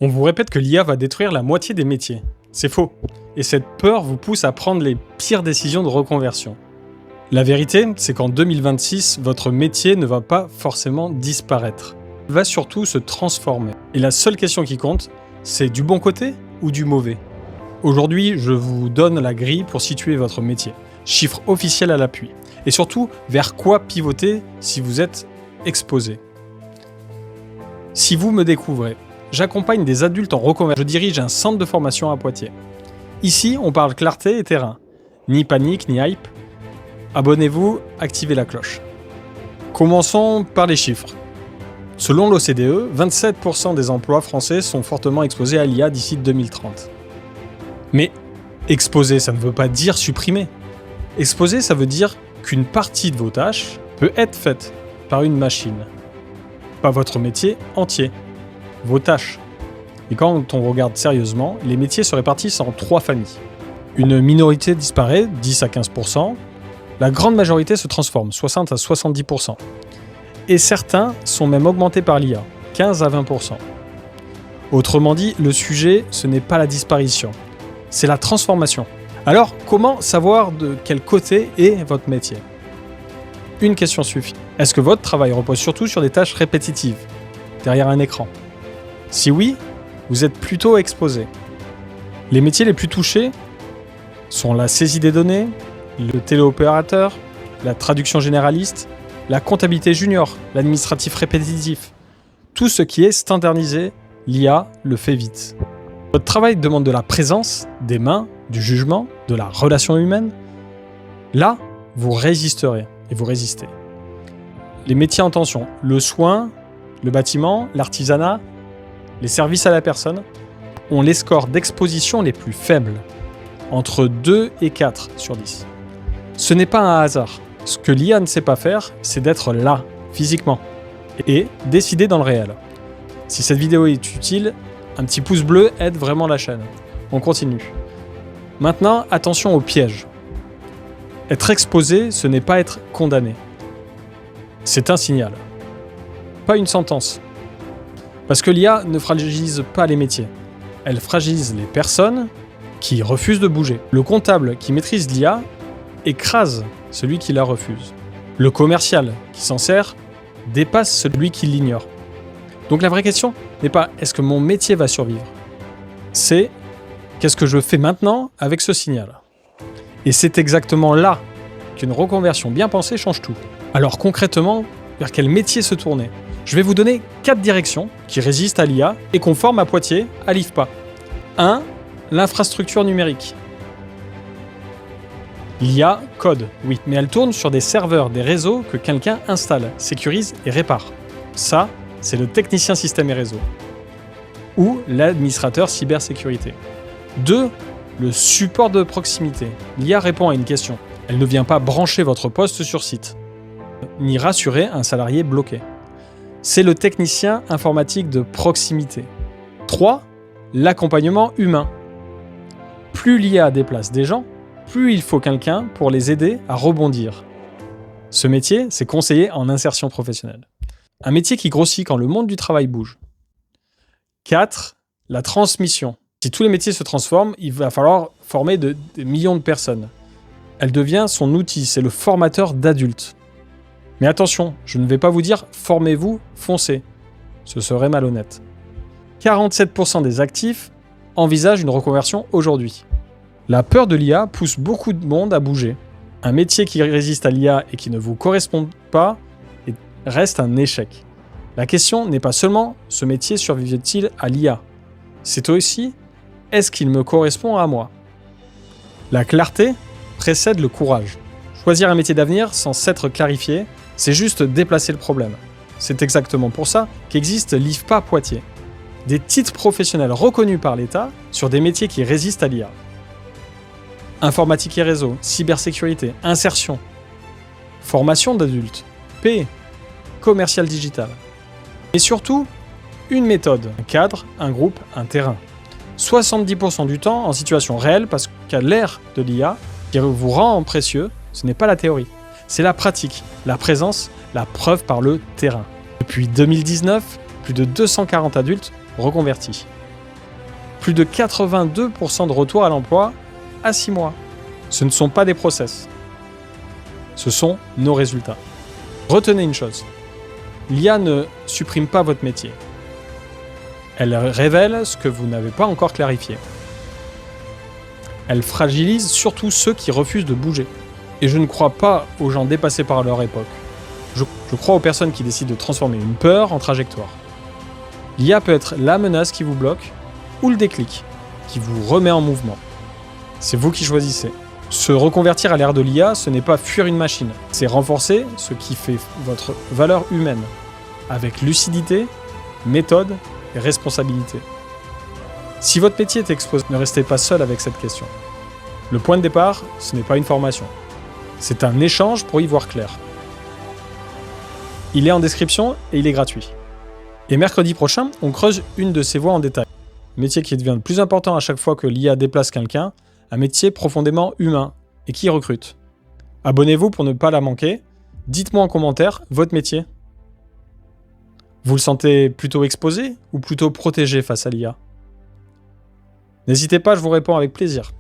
On vous répète que l'IA va détruire la moitié des métiers. C'est faux. Et cette peur vous pousse à prendre les pires décisions de reconversion. La vérité, c'est qu'en 2026, votre métier ne va pas forcément disparaître. Il va surtout se transformer. Et la seule question qui compte, c'est du bon côté ou du mauvais. Aujourd'hui, je vous donne la grille pour situer votre métier. Chiffres officiels à l'appui. Et surtout, vers quoi pivoter si vous êtes exposé. Si vous me découvrez, j'accompagne des adultes en reconversion. Je dirige un centre de formation à Poitiers. Ici, on parle clarté et terrain. Ni panique, ni hype. Abonnez-vous, activez la cloche. Commençons par les chiffres. Selon l'OCDE, 27% des emplois français sont fortement exposés à l'IA d'ici 2030. Mais exposer, ça ne veut pas dire supprimer. Exposer, ça veut dire qu'une partie de vos tâches peut être faite par une machine. Pas votre métier entier. Vos tâches. Et quand on regarde sérieusement, les métiers se répartissent en 3 familles. Une minorité disparaît, 10 à 15%. La grande majorité se transforme, 60 à 70%. Et certains sont même augmentés par l'IA, 15 à 20%. Autrement dit, le sujet, ce n'est pas la disparition, c'est la transformation. Alors, comment savoir de quel côté est votre métier ? Une question suffit. Est-ce que votre travail repose surtout sur des tâches répétitives, derrière un écran ? Si oui, vous êtes plutôt exposé. Les métiers les plus touchés sont la saisie des données, le téléopérateur, la traduction généraliste, la comptabilité junior, l'administratif répétitif. Tout ce qui est standardisé, l'IA le fait vite. Votre travail demande de la présence, des mains, du jugement, de la relation humaine. Là, vous résisterez et vous résistez. Les métiers en tension, le soin, le bâtiment, l'artisanat, les services à la personne, ont les scores d'exposition les plus faibles, entre 2 et 4 sur 10. Ce n'est pas un hasard. Ce que l'IA ne sait pas faire, c'est d'être là, physiquement, et décider dans le réel. Si cette vidéo est utile, un petit pouce bleu aide vraiment la chaîne. On continue. Maintenant, attention aux pièges. Être exposé, ce n'est pas être condamné. C'est un signal. Pas une sentence. Parce que l'IA ne fragilise pas les métiers. Elle fragilise les personnes qui refusent de bouger. Le comptable qui maîtrise l'IA écrase celui qui la refuse. Le commercial qui s'en sert dépasse celui qui l'ignore. Donc la vraie question n'est pas est-ce que mon métier va survivre ? C'est qu'est-ce que je fais maintenant avec ce signal ? Et c'est exactement là qu'une reconversion bien pensée change tout. Alors concrètement, vers quel métier se tourner ? Je vais vous donner 4 directions qui résistent à l'IA et qu'on forme à Poitiers à l'IFPA. 1. L'infrastructure numérique. L'IA code, oui, mais elle tourne sur des serveurs, des réseaux que quelqu'un installe, sécurise et répare. Ça, c'est le technicien système et réseau. Ou l'administrateur cybersécurité. 2. Le support de proximité. L'IA répond à une question. Elle ne vient pas brancher votre poste sur site, ni rassurer un salarié bloqué. C'est le technicien informatique de proximité. 3. L'accompagnement humain. Plus l'IA déplace des gens, plus il faut quelqu'un pour les aider à rebondir. Ce métier, c'est conseiller en insertion professionnelle. Un métier qui grossit quand le monde du travail bouge. 4. La transmission. Si tous les métiers se transforment, il va falloir former des millions de personnes. Elle devient son outil, c'est le formateur d'adultes. Mais attention, je ne vais pas vous dire « formez-vous, foncez ». Ce serait malhonnête. 47% des actifs envisagent une reconversion aujourd'hui. La peur de l'IA pousse beaucoup de monde à bouger. Un métier qui résiste à l'IA et qui ne vous correspond pas reste un échec. La question n'est pas seulement « ce métier survivait-il à l'IA ?» C'est aussi « est-ce qu'il me correspond à moi ?» La clarté précède le courage. Choisir un métier d'avenir sans s'être clarifié, c'est juste déplacer le problème. C'est exactement pour ça qu'existe l'IFPA Poitiers. Des titres professionnels reconnus par l'État sur des métiers qui résistent à l'IA. Informatique et réseau, cybersécurité, insertion, formation d'adultes, P, commercial digital. Et surtout, une méthode, un cadre, un groupe, un terrain. 70% du temps en situation réelle parce qu'à l'ère de l'IA, qui vous rend précieux, ce n'est pas la théorie, c'est la pratique, la présence, la preuve par le terrain. Depuis 2019, plus de 240 adultes reconvertis. Plus de 82% de retour à l'emploi à 6 mois. Ce ne sont pas des process. Ce sont nos résultats. Retenez une chose. L'IA ne supprime pas votre métier. Elle révèle ce que vous n'avez pas encore clarifié. Elle fragilise surtout ceux qui refusent de bouger. Et je ne crois pas aux gens dépassés par leur époque. Je crois aux personnes qui décident de transformer une peur en trajectoire. L'IA peut être la menace qui vous bloque ou le déclic qui vous remet en mouvement. C'est vous qui choisissez. Se reconvertir à l'ère de l'IA, ce n'est pas fuir une machine, c'est renforcer ce qui fait votre valeur humaine, avec lucidité, méthode et responsabilité. Si votre métier est exposé, ne restez pas seul avec cette question. Le point de départ, ce n'est pas une formation. C'est un échange pour y voir clair. Il est en description et il est gratuit. Et mercredi prochain, on creuse une de ces voies en détail. Un métier qui devient de plus important à chaque fois que l'IA déplace quelqu'un, un métier profondément humain et qui recrute. Abonnez-vous pour ne pas la manquer. Dites-moi en commentaire votre métier. Vous le sentez plutôt exposé ou plutôt protégé face à l'IA? N'hésitez pas, je vous réponds avec plaisir.